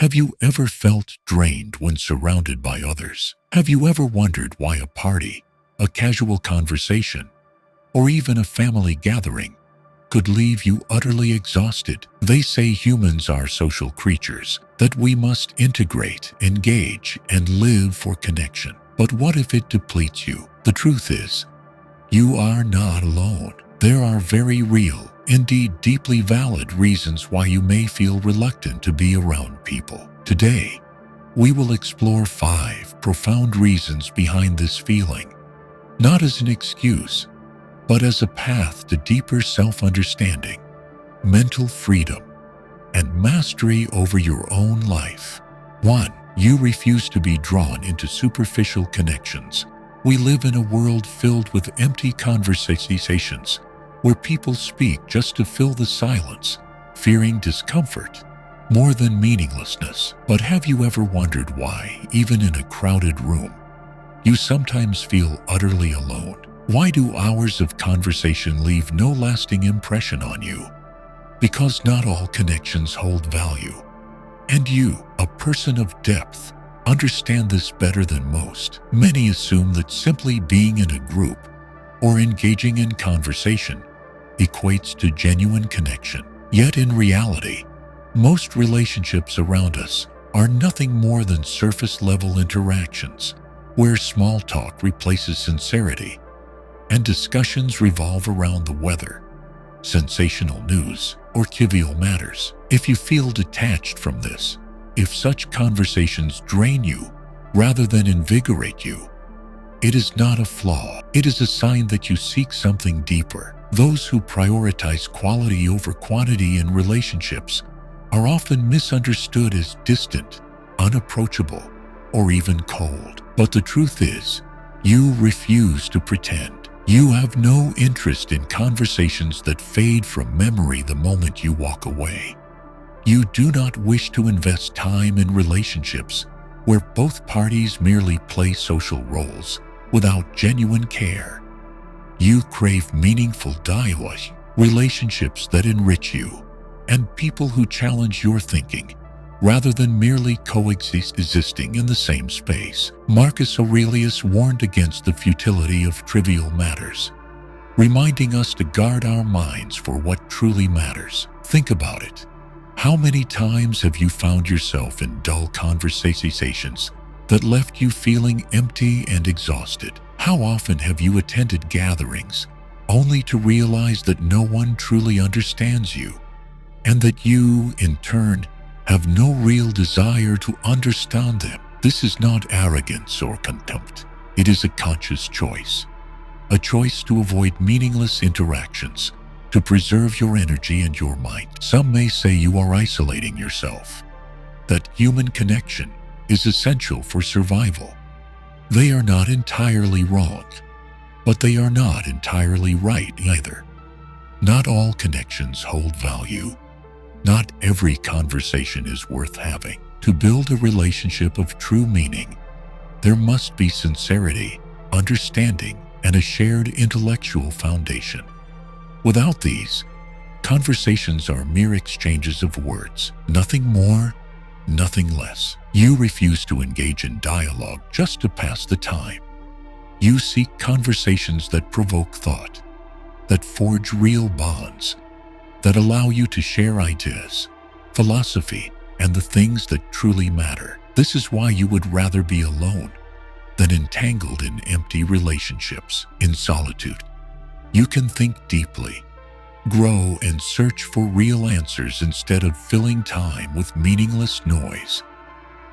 Have you ever felt drained when surrounded by others? Have you ever wondered why a party, a casual conversation, or even a family gathering could leave you utterly exhausted? They say humans are social creatures, that we must integrate, engage, and live for connection. But what if it depletes you? The truth is, you are not alone. There are very real, indeed deeply valid reasons why you may feel reluctant to be around people. Today, we will explore 5 profound reasons behind this feeling, not as an excuse, but as a path to deeper self-understanding, mental freedom, and mastery over your own life. 1. You refuse to be drawn into superficial connections. We live in a world filled with empty conversations, where people speak just to fill the silence, fearing discomfort more than meaninglessness. But have you ever wondered why, even in a crowded room, you sometimes feel utterly alone? Why do hours of conversation leave no lasting impression on you? Because not all connections hold value. And you, a person of depth, understand this better than most. Many assume that simply being in a group or engaging in conversation equates to genuine connection. Yet in reality, most relationships around us are nothing more than surface-level interactions, where small talk replaces sincerity and discussions revolve around the weather, sensational news, or trivial matters. If you feel detached from this, if such conversations drain you rather than invigorate you, it is not a flaw. It is a sign that you seek something deeper. Those who prioritize quality over quantity in relationships are often misunderstood as distant, unapproachable, or even cold. But the truth is, you refuse to pretend. You have no interest in conversations that fade from memory the moment you walk away. You do not wish to invest time in relationships where both parties merely play social roles without genuine care. You crave meaningful dialogue, relationships that enrich you, and people who challenge your thinking rather than merely coexisting in the same space. Marcus Aurelius warned against the futility of trivial matters, reminding us to guard our minds for what truly matters. Think about it. How many times have you found yourself in dull conversations that left you feeling empty and exhausted? How often have you attended gatherings only to realize that no one truly understands you, and that you, in turn, have no real desire to understand them? This is not arrogance or contempt. It is a conscious choice. A choice to avoid meaningless interactions, to preserve your energy and your mind. Some may say you are isolating yourself, that human connection is essential for survival. They are not entirely wrong, but they are not entirely right either. Not all connections hold value. Not every conversation is worth having. To build a relationship of true meaning, there must be sincerity, understanding, and a shared intellectual foundation. Without these, conversations are mere exchanges of words, nothing more, nothing less. You refuse to engage in dialogue just to pass the time. You seek conversations that provoke thought, that forge real bonds, that allow you to share ideas, philosophy, and the things that truly matter. This is why you would rather be alone than entangled in empty relationships. In solitude, you can think deeply, grow, and search for real answers instead of filling time with meaningless noise.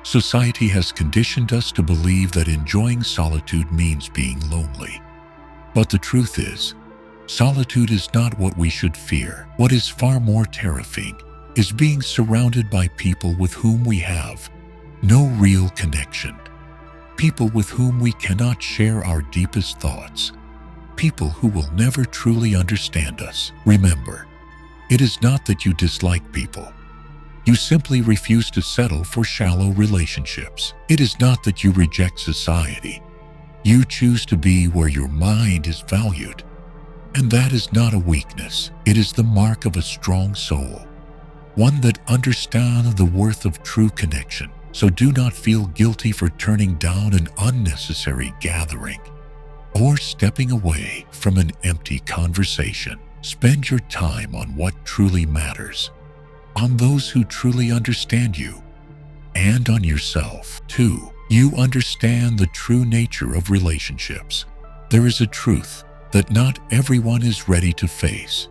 Society has conditioned us to believe that enjoying solitude means being lonely. But the truth is, solitude is not what we should fear. What is far more terrifying is being surrounded by people with whom we have no real connection. People with whom we cannot share our deepest thoughts. People who will never truly understand us. Remember, it is not that you dislike people. You simply refuse to settle for shallow relationships. It is not that you reject society. You choose to be where your mind is valued. And that is not a weakness. It is the mark of a strong soul. one that understands the worth of true connection. So do not feel guilty for turning down an unnecessary gathering or stepping away from an empty conversation. Spend your time on what truly matters, on those who truly understand you, and on yourself. 2. You understand the true nature of relationships. There is a truth that not everyone is ready to face.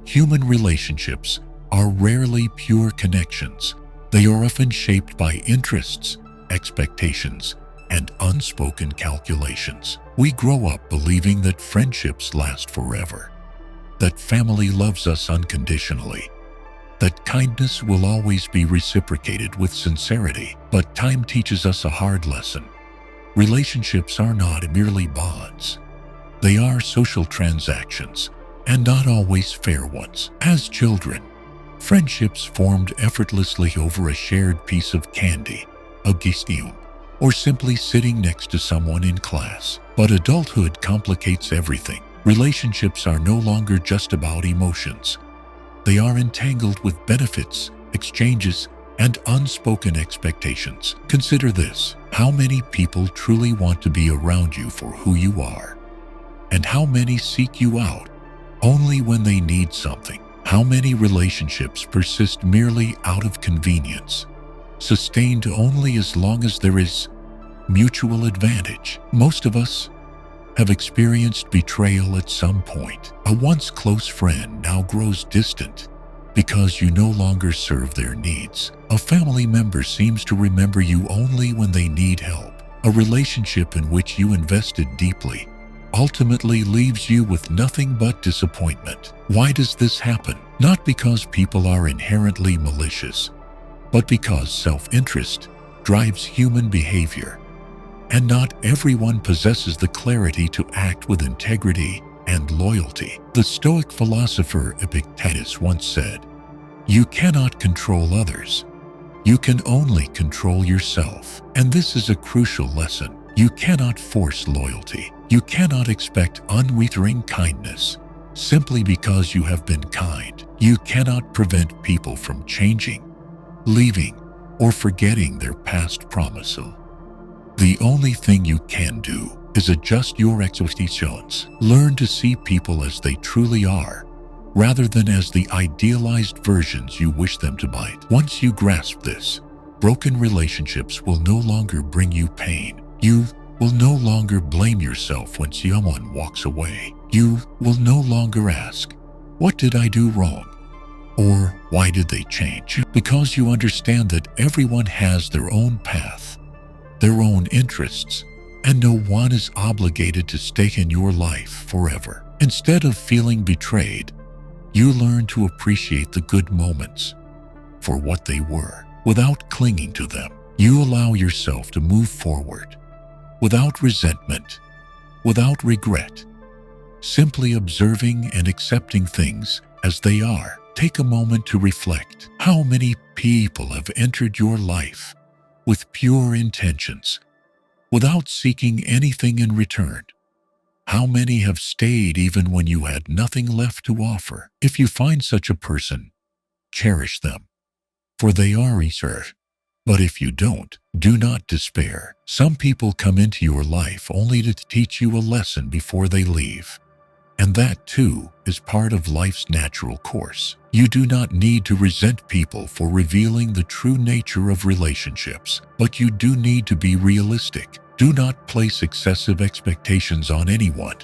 Human relationships are rarely pure connections. They are often shaped by interests, expectations, and unspoken calculations. We grow up believing that friendships last forever, that family loves us unconditionally, that kindness will always be reciprocated with sincerity. But time teaches us a hard lesson. Relationships are not merely bonds. They are social transactions, and not always fair ones. As children, friendships formed effortlessly over a shared piece of candy, a gestion, or simply sitting next to someone in class. But adulthood complicates everything. Relationships are no longer just about emotions. They are entangled with benefits, exchanges, and unspoken expectations. Consider this: how many people truly want to be around you for who you are? And how many seek you out only when they need something? How many relationships persist merely out of convenience, sustained only as long as there is mutual advantage? Most of us have experienced betrayal at some point. A once close friend now grows distant because you no longer serve their needs. A family member seems to remember you only when they need help. A relationship in which you invested deeply ultimately leaves you with nothing but disappointment. Why does this happen? Not because people are inherently malicious, but because self-interest drives human behavior. And not everyone possesses the clarity to act with integrity and loyalty. The Stoic philosopher Epictetus once said, "You cannot control others. You can only control yourself." And this is a crucial lesson. You cannot force loyalty. You cannot expect unwavering kindness simply because you have been kind. You cannot prevent people from changing, leaving, or forgetting their past promises. The only thing you can do is adjust your expectations. Learn to see people as they truly are, rather than as the idealized versions you wish them to be. Once you grasp this, broken relationships will no longer bring you pain. You will no longer blame yourself when someone walks away. You will no longer ask, "What did I do wrong?" or "Why did they change?" Because you understand that everyone has their own path, their own interests, and no one is obligated to stay in your life forever. Instead of feeling betrayed, you learn to appreciate the good moments for what they were. Without clinging to them, you allow yourself to move forward, without resentment, without regret, simply observing and accepting things as they are. Take a moment to reflect. How many people have entered your life with pure intentions, without seeking anything in return? How many have stayed even when you had nothing left to offer? If you find such a person, cherish them, for they are eternal. But if you don't, do not despair. Some people come into your life only to teach you a lesson before they leave. And that, too, is part of life's natural course. You do not need to resent people for revealing the true nature of relationships, but you do need to be realistic. Do not place excessive expectations on anyone.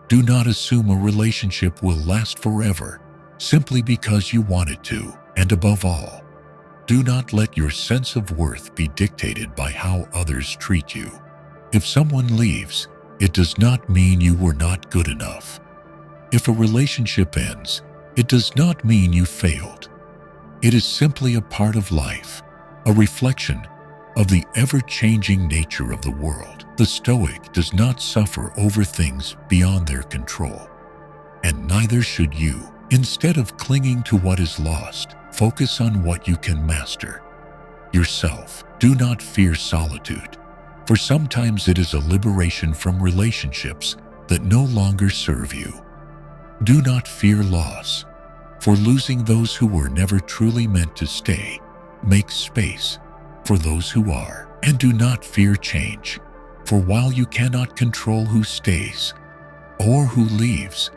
Do not assume a relationship will last forever simply because you want it to. And above all, do not let your sense of worth be dictated by how others treat you. If someone leaves, it does not mean you were not good enough. If a relationship ends, it does not mean you failed. It is simply a part of life, a reflection of the ever-changing nature of the world. The Stoic does not suffer over things beyond their control, and neither should you. Instead of clinging to what is lost, focus on what you can master: yourself. Do not fear solitude, for sometimes it is a liberation from relationships that no longer serve you. Do not fear loss, for losing those who were never truly meant to stay. Make space for those who are, and do not fear change, for while you cannot control who stays or who leaves,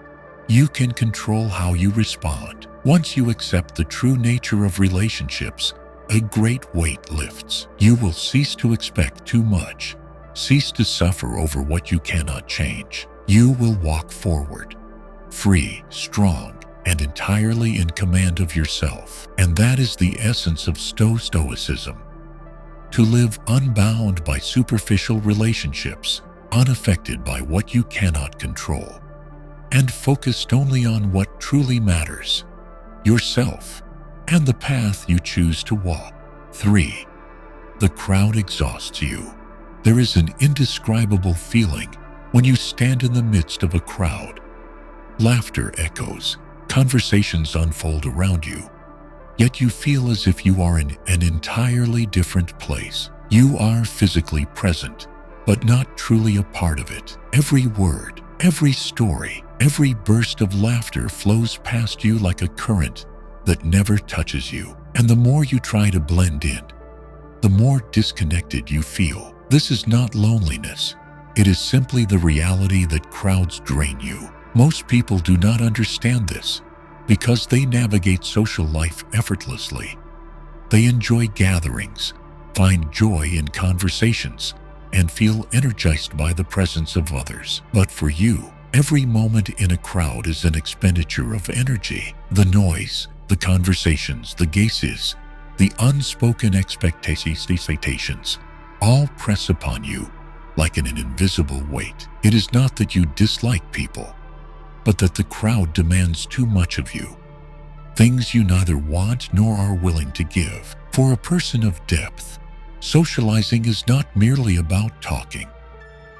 you can control how you respond. Once you accept the true nature of relationships, a great weight lifts. You will cease to expect too much, cease to suffer over what you cannot change. You will walk forward, free, strong, and entirely in command of yourself. And that is the essence of Stoicism. To live unbound by superficial relationships, unaffected by what you cannot control, and focused only on what truly matters, yourself, and the path you choose to walk. 3. The crowd exhausts you. There is an indescribable feeling when you stand in the midst of a crowd. Laughter echoes, conversations unfold around you, yet you feel as if you are in an entirely different place. You are physically present, but not truly a part of it. Every word, every story, every burst of laughter flows past you like a current that never touches you. And the more you try to blend in, the more disconnected you feel. This is not loneliness. It is simply the reality that crowds drain you. Most people do not understand this because they navigate social life effortlessly. They enjoy gatherings, find joy in conversations, and feel energized by the presence of others. But for you, every moment in a crowd is an expenditure of energy. The noise, the conversations, the guesses, the unspoken expectations, all press upon you like an invisible weight. It is not that you dislike people, but that the crowd demands too much of you, things you neither want nor are willing to give. For a person of depth, socializing is not merely about talking.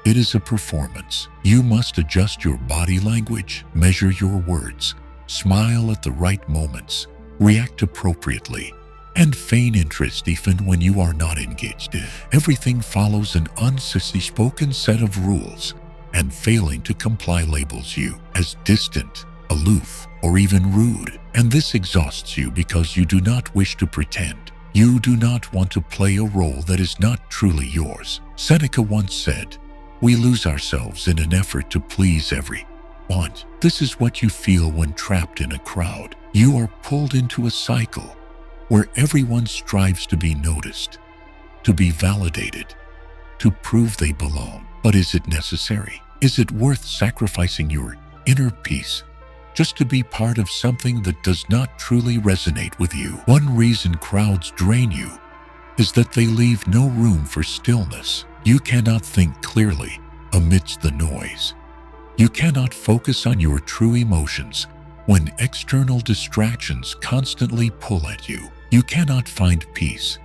It is a performance. You must adjust your body language, measure your words, smile at the right moments, react appropriately, and feign interest even when you are not engaged. Everything follows an unspoken set of rules, and failing to comply labels you as distant, aloof, or even rude. And this exhausts you because you do not wish to pretend. You do not want to play a role that is not truly yours. Seneca once said, "We lose ourselves in an effort to please everyone." This is what you feel when trapped in a crowd. You are pulled into a cycle where everyone strives to be noticed, to be validated, to prove they belong. But is it necessary? Is it worth sacrificing your inner peace just to be part of something that does not truly resonate with you? One reason crowds drain you is that they leave no room for stillness. You cannot think clearly amidst the noise. You cannot focus on your true emotions when external distractions constantly pull at you. You cannot find peace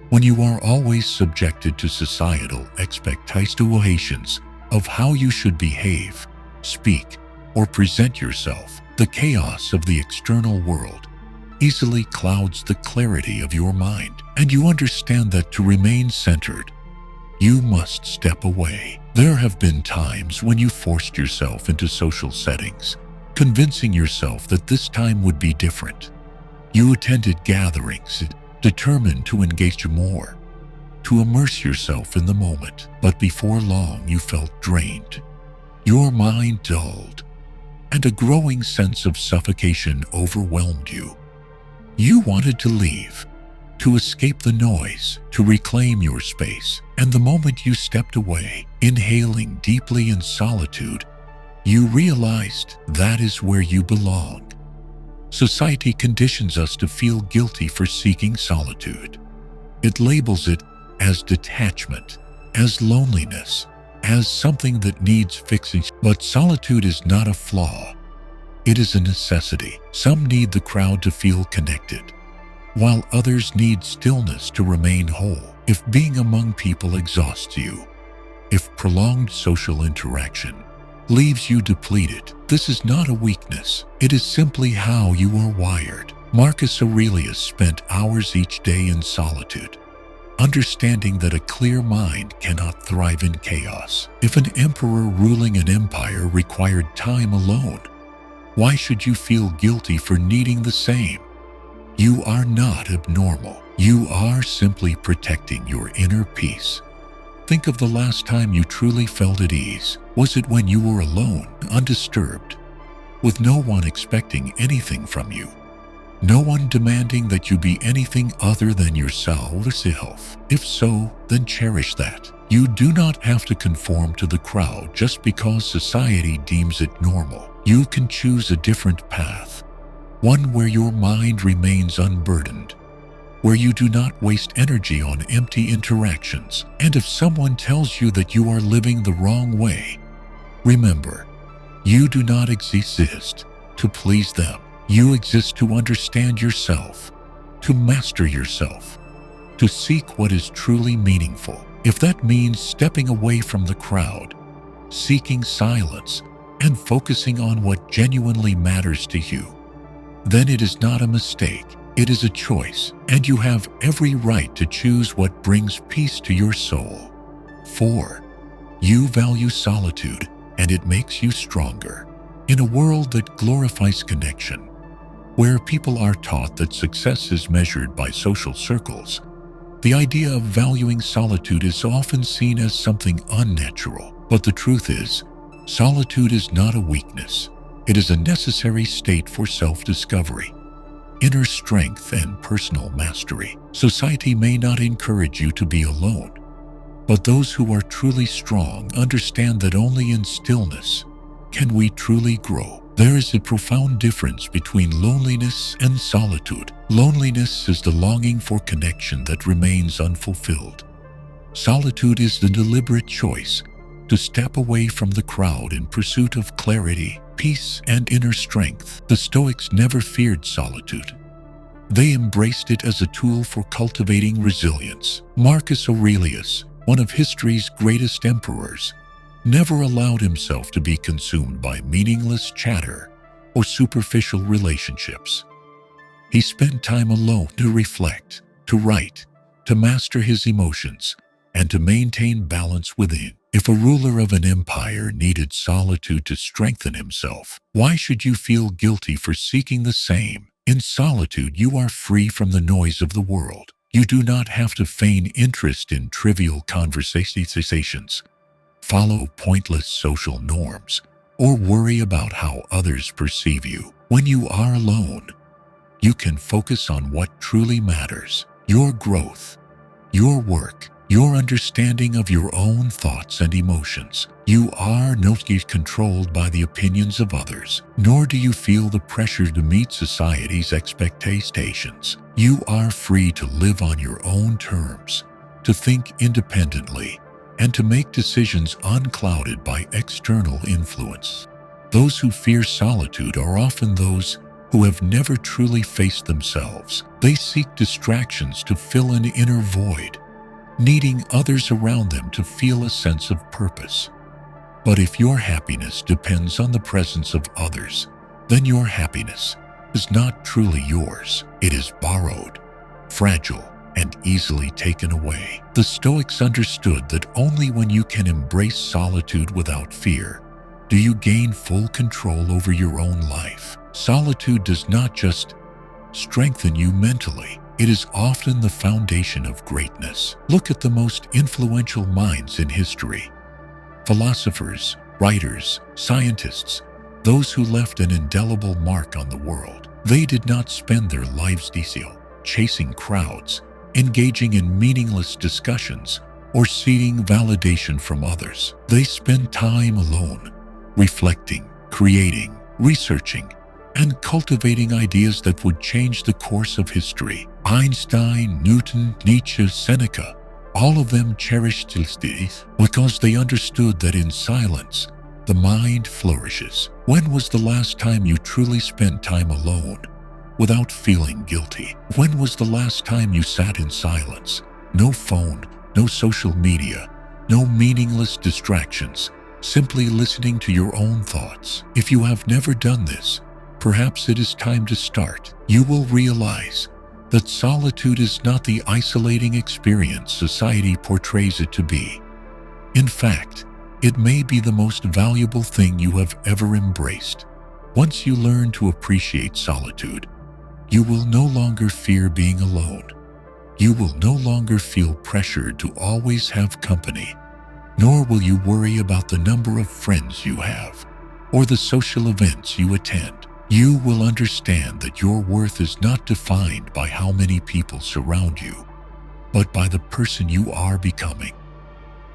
when you are always subjected to societal expectations of how you should behave, speak, or present yourself. The chaos of the external world easily clouds the clarity of your mind, and you understand that to remain centered, you must step away. There have been times when you forced yourself into social settings, convincing yourself that this time would be different. You attended gatherings, determined to engage more, to immerse yourself in the moment. But before long, you felt drained. Your mind dulled, and a growing sense of suffocation overwhelmed you. You wanted to leave, to escape the noise, to reclaim your space. And the moment you stepped away, inhaling deeply in solitude, you realized that is where you belong. Society conditions us to feel guilty for seeking solitude. It labels it as detachment, as loneliness, as something that needs fixing. But solitude is not a flaw. It is a necessity. Some need the crowd to feel connected, while others need stillness to remain whole. If being among people exhausts you, if prolonged social interaction leaves you depleted, this is not a weakness. It is simply how you are wired. Marcus Aurelius spent hours each day in solitude, understanding that a clear mind cannot thrive in chaos. If an emperor ruling an empire required time alone, Why should you feel guilty for needing the same? You are not abnormal. You are simply protecting your inner peace. Think of the last time you truly felt at ease. Was it when you were alone, undisturbed, with no one expecting anything from you? No one demanding that you be anything other than yourself? If so, then cherish that. You do not have to conform to the crowd just because society deems it normal. You can choose a different path, one where your mind remains unburdened, where you do not waste energy on empty interactions. And if someone tells you that you are living the wrong way, remember, you do not exist to please them. You exist to understand yourself, to master yourself, to seek what is truly meaningful. If that means stepping away from the crowd, seeking silence, and focusing on what genuinely matters to you, then it is not a mistake. It is a choice, and you have every right to choose what brings peace to your soul. 4. You value solitude, and it makes you stronger. In a world that glorifies connection, where people are taught that success is measured by social circles, the idea of valuing solitude is often seen as something unnatural. But the truth is, solitude is not a weakness. It is a necessary state for self-discovery, inner strength, and personal mastery. Society may not encourage you to be alone, but those who are truly strong understand that only in stillness can we truly grow. There is a profound difference between loneliness and solitude. Loneliness is the longing for connection that remains unfulfilled. Solitude is the deliberate choice to step away from the crowd in pursuit of clarity, peace, and inner strength. The Stoics never feared solitude. They embraced it as a tool for cultivating resilience. Marcus Aurelius, one of history's greatest emperors, never allowed himself to be consumed by meaningless chatter or superficial relationships. He spent time alone to reflect, to write, to master his emotions, and to maintain balance within. If a ruler of an empire needed solitude to strengthen himself, why should you feel guilty for seeking the same? In solitude, you are free from the noise of the world. You do not have to feign interest in trivial conversations, follow pointless social norms, or worry about how others perceive you. When you are alone, you can focus on what truly matters: your growth, your work, your understanding of your own thoughts and emotions. You are not controlled by the opinions of others, nor do you feel the pressure to meet society's expectations. You are free to live on your own terms, to think independently, and to make decisions unclouded by external influence. Those who fear solitude are often those who have never truly faced themselves. They seek distractions to fill an inner void, needing others around them to feel a sense of purpose. But if your happiness depends on the presence of others, then your happiness is not truly yours. It is borrowed, fragile, and easily taken away. The Stoics understood that only when you can embrace solitude without fear do you gain full control over your own life. Solitude does not just strengthen you mentally, it is often the foundation of greatness. Look at the most influential minds in history: philosophers, writers, scientists, those who left an indelible mark on the world. They did not spend their lives chasing crowds, engaging in meaningless discussions, or seeking validation from others. They spent time alone, reflecting, creating, researching, and cultivating ideas that would change the course of history. Einstein, Newton, Nietzsche, Seneca, all of them cherished this because they understood that in silence, the mind flourishes. When was the last time you truly spent time alone without feeling guilty? When was the last time you sat in silence? No phone, no social media, no meaningless distractions, simply listening to your own thoughts. If you have never done this, perhaps it is time to start. You will realize that solitude is not the isolating experience society portrays it to be. In fact, it may be the most valuable thing you have ever embraced. Once you learn to appreciate solitude, you will no longer fear being alone. You will no longer feel pressured to always have company, nor will you worry about the number of friends you have or the social events you attend. You will understand that your worth is not defined by how many people surround you, but by the person you are becoming.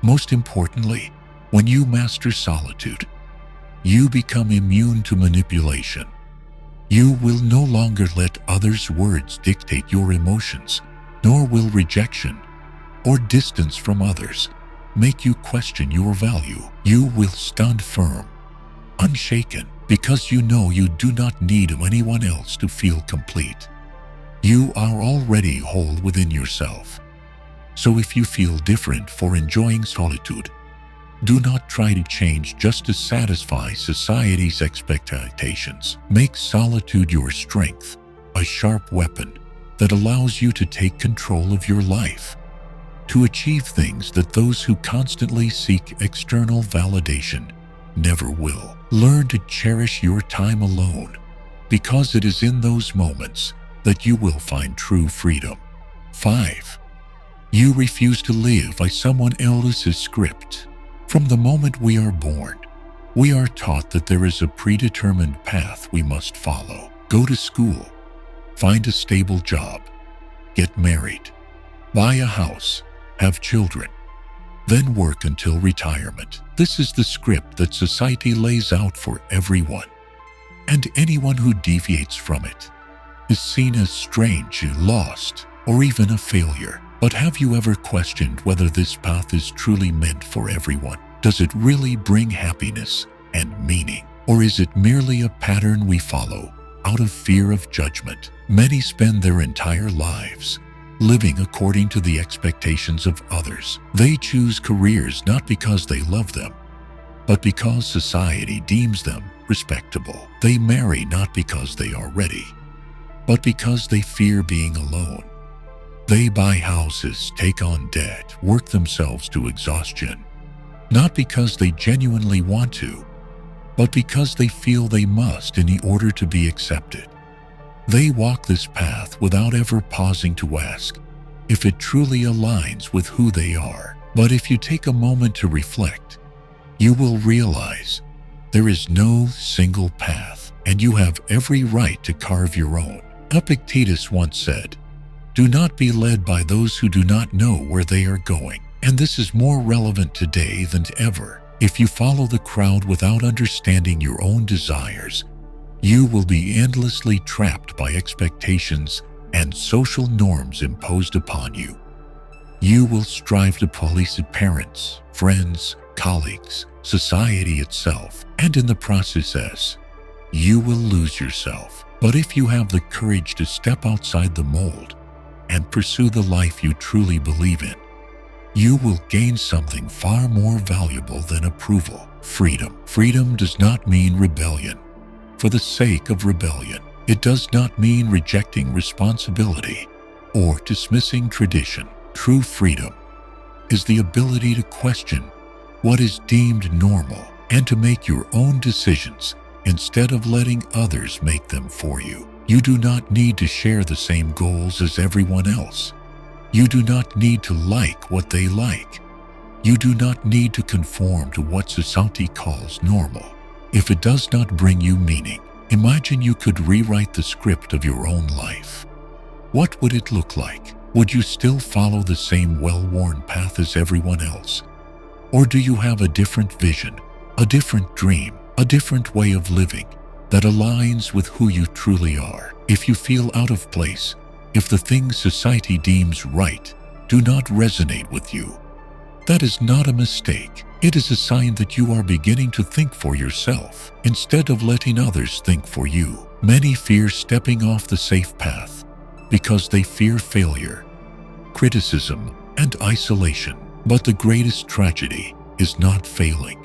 Most importantly, when you master solitude, you become immune to manipulation. You will no longer let others' words dictate your emotions, nor will rejection or distance from others make you question your value. You will stand firm, unshaken, because you know you do not need anyone else to feel complete. You are already whole within yourself. So if you feel different for enjoying solitude, do not try to change just to satisfy society's expectations. Make solitude your strength, a sharp weapon that allows you to take control of your life, to achieve things that those who constantly seek external validation never will. Learn to cherish your time alone, because it is in those moments that you will find true freedom. 5. You refuse to live by someone else's script. From the moment we are born, we are taught that there is a predetermined path we must follow. Go to school, find a stable job, get married, buy a house, have children, then work until retirement. This is the script that society lays out for everyone, and anyone who deviates from it is seen as strange, lost, or even a failure. But have you ever questioned whether this path is truly meant for everyone? Does it really bring happiness and meaning? Or is it merely a pattern we follow out of fear of judgment? Many spend their entire lives living according to the expectations of others. They choose careers not because they love them, but because society deems them respectable. They marry not because they are ready, but because they fear being alone. They buy houses, take on debt, work themselves to exhaustion, not because they genuinely want to, but because they feel they must in order to be accepted. They walk this path without ever pausing to ask if it truly aligns with who they are. But if you take a moment to reflect, you will realize there is no single path, and you have every right to carve your own. Epictetus once said, "Do not be led by those who do not know where they are going." And this is more relevant today than ever. If you follow the crowd without understanding your own desires, you will be endlessly trapped by expectations and social norms imposed upon you. You will strive to please parents, friends, colleagues, society itself, and in the process, you will lose yourself. But if you have the courage to step outside the mold and pursue the life you truly believe in, you will gain something far more valuable than approval: freedom. Freedom does not mean rebellion for the sake of rebellion. It does not mean rejecting responsibility or dismissing tradition. True freedom is the ability to question what is deemed normal and to make your own decisions instead of letting others make them for you. You do not need to share the same goals as everyone else. You do not need to like what they like. You do not need to conform to what society calls normal. If it does not bring you meaning, imagine you could rewrite the script of your own life. What would it look like? Would you still follow the same well-worn path as everyone else? Or do you have a different vision, a different dream, a different way of living that aligns with who you truly are? If you feel out of place, if the things society deems right do not resonate with you, that is not a mistake. It is a sign that you are beginning to think for yourself instead of letting others think for you. Many fear stepping off the safe path because they fear failure, criticism, and isolation. But the greatest tragedy is not failing.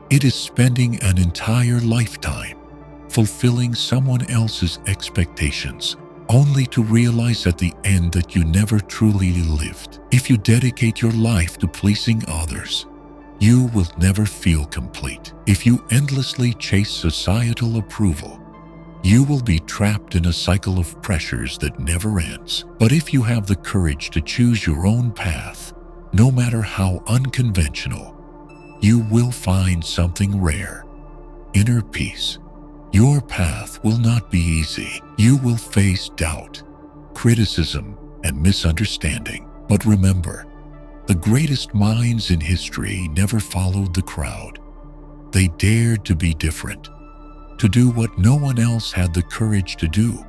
It is spending an entire lifetime fulfilling someone else's expectations, only to realize at the end that you never truly lived. If you dedicate your life to pleasing others, You will never feel complete. If you endlessly chase societal approval, you will be trapped in a cycle of pressures that never ends. But if you have the courage to choose your own path, no matter how unconventional, you will find something rare: inner peace. Your path will not be easy. You will face doubt, criticism, and misunderstanding. But remember, the greatest minds in history never followed the crowd. They dared to be different, to do what no one else had the courage to do,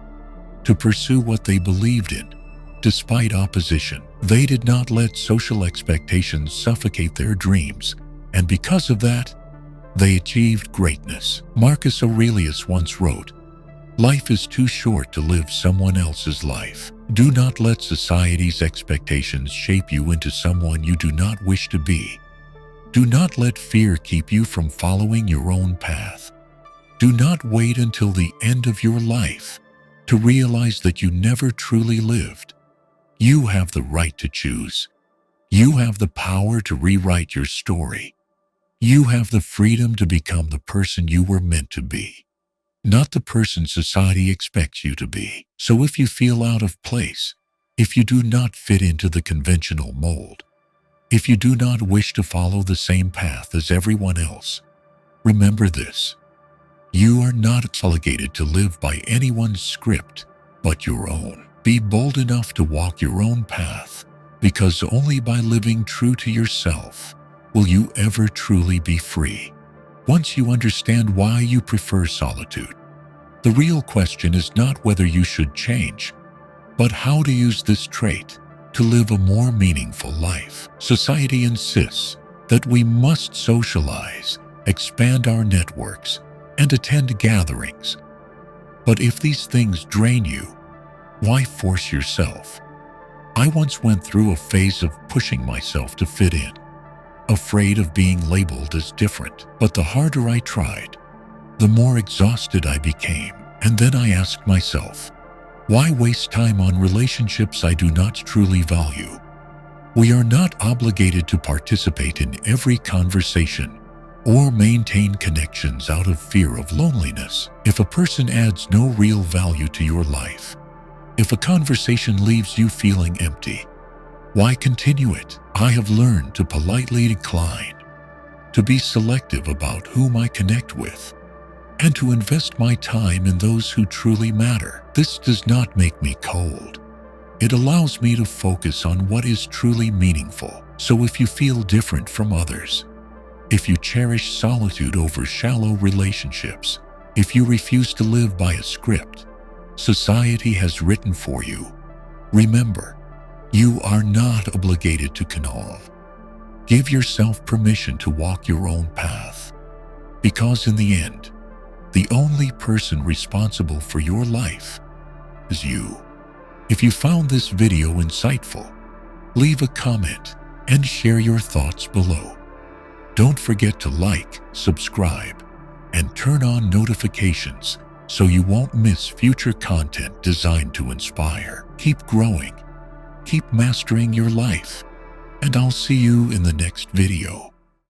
to pursue what they believed in, despite opposition. They did not let social expectations suffocate their dreams, and because of that, they achieved greatness. Marcus Aurelius once wrote, "Life is too short to live someone else's life." Do not let society's expectations shape you into someone you do not wish to be. Do not let fear keep you from following your own path. Do not wait until the end of your life to realize that you never truly lived. You have the right to choose. You have the power to rewrite your story. You have the freedom to become the person you were meant to be, not the person society expects you to be. So if you feel out of place, if you do not fit into the conventional mold, if you do not wish to follow the same path as everyone else, remember this: you are not obligated to live by anyone's script but your own. Be bold enough to walk your own path, because only by living true to yourself will you ever truly be free. Once you understand why you prefer solitude, the real question is not whether you should change, but how to use this trait to live a more meaningful life. Society insists that we must socialize, expand our networks, and attend gatherings. But if these things drain you, why force yourself? I once went through a phase of pushing myself to fit in, afraid of being labeled as different. But the harder I tried, the more exhausted I became. And then I asked myself, why waste time on relationships I do not truly value? We are not obligated to participate in every conversation or maintain connections out of fear of loneliness. If a person adds no real value to your life, if a conversation leaves you feeling empty, why continue it? I have learned to politely decline, to be selective about whom I connect with, and to invest my time in those who truly matter. This does not make me cold. It allows me to focus on what is truly meaningful. So if you feel different from others, if you cherish solitude over shallow relationships, if you refuse to live by a script society has written for you, remember, you are not obligated to conform. Give yourself permission to walk your own path, because in the end, the only person responsible for your life is you. If you found this video insightful, leave a comment and share your thoughts below. Don't forget to like, subscribe, and turn on notifications so you won't miss future content designed to inspire. Keep growing, keep mastering your life, and I'll see you in the next video.